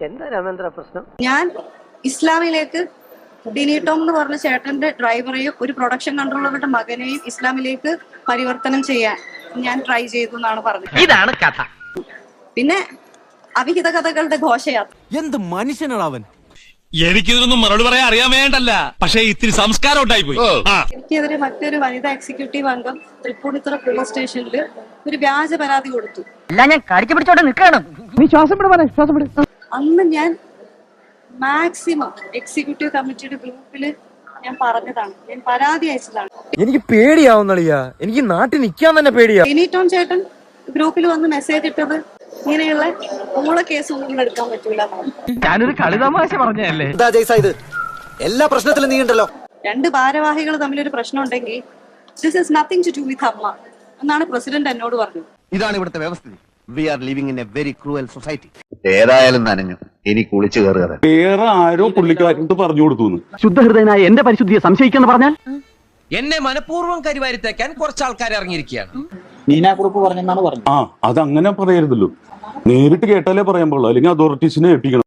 എന്താ രാമേന്ദ്ര പ്രശ്നം? ഞാൻ ഇസ്ലാമിലേക്ക് ഡിനി ടോം എന്ന് പറഞ്ഞ ചേട്ടന്റെ ഡ്രൈവറെയും ഒരു പ്രൊഡക്ഷൻ കൺട്രോളറുടെ മകനെയും ഇസ്ലാമിലേക്ക് പരിവർത്തനം ചെയ്യാൻ ഞാൻ ട്രൈ ചെയ്തു എന്നാണ് പറഞ്ഞത്. ഇതാണ് കഥ. പിന്നെ അവിഹിത കഥകളുടെ ഘോഷയാത്ര. എന്ത് മനുഷ്യനാണ് അവൻ? എനിക്കിതൊന്നും മറുപടി പറയാൻ അറിയാൻ വേണ്ടല്ല, പക്ഷെ ഇത്തിരി സംസ്കാരം ഉണ്ടായി പോയി. എനിക്കെതിരെ മറ്റൊരു വനിതാ എക്സിക്യൂട്ടീവ് അംഗം തൃപ്പൂണിത്തുറ പോലീസ് സ്റ്റേഷനിൽ ഒരു വ്യാജ പരാതി കൊടുത്തു. ഞാൻ കടിച്ചു പിടിച്ചോട്ടെ നിൽക്കണം. നീ ശ്വാസം വിട്. അന്ന് ഞാൻ മാക്സിമം എക്സിക്യൂട്ടീവ് കമ്മിറ്റിയുടെ ഗ്രൂപ്പിൽ ഞാൻ പറഞ്ഞതാണ്, ഞാൻ പരാതി അയച്ചതാണ്. എനിക്ക് പേടിയാവുന്നളിയാ, എനിക്ക് നാട്ടിൽ നിൽക്കാൻ തന്നെ പേടിയാ. ഡിനി ടോം ചേട്ടൻ ഗ്രൂപ്പിൽ വന്ന് മെസ്സേജ് ഇട്ടത് ഇങ്ങനെയുള്ള ഊള കേസ് ഒന്നും എടുക്കാൻ പറ്റൂല. ഞാനൊരു കളിതമാശ പറഞ്ഞല്ലേ. എന്താ ജയ്സ ഇത്? എല്ലാ പ്രശ്നത്തിലും നീ ഉണ്ടല്ലോ. രണ്ട് ഭാരവാഹികൾ തമ്മിലൊരു പ്രശ്നം ഉണ്ടെങ്കിൽ this is nothing to do with AMMA എന്നാണ് പ്രസിഡന്റ് എന്നോട് പറഞ്ഞത്. ഇതാണ് ഇവിടുത്തെ വ്യവസ്ഥിതി. We are living in a very cruel society. ഏതായാലും നനഞ്ഞു, ഇനി കുളിച്ചു കയറുക. വേറെ ആരോ പുള്ളിക്കാരത്ത് പറഞ്ഞു കൊടുത്തു. ശുദ്ധഹൃദയനായ എന്റെ പരിശുദ്ധിയെ സംശയിക്കാന്ന് പറഞ്ഞാൽ എന്നെ മനഃപൂർവ്വം കരിവാരിത്തേക്കാൻ കുറച്ച് ആൾക്കാർ ഇറങ്ങിയിരിക്കുകയാണ്. നീനാക്കുറിപ്പ് പറഞ്ഞെന്നാണ് പറഞ്ഞത്. അതങ്ങനെ പറയരുതല്ലോ, നേരിട്ട് കേട്ടാലേ പറയാൻ പാടുള്ളൂ, അല്ലെങ്കിൽ അതോറിറ്റീസിനെ ഏൽപ്പിക്കണം.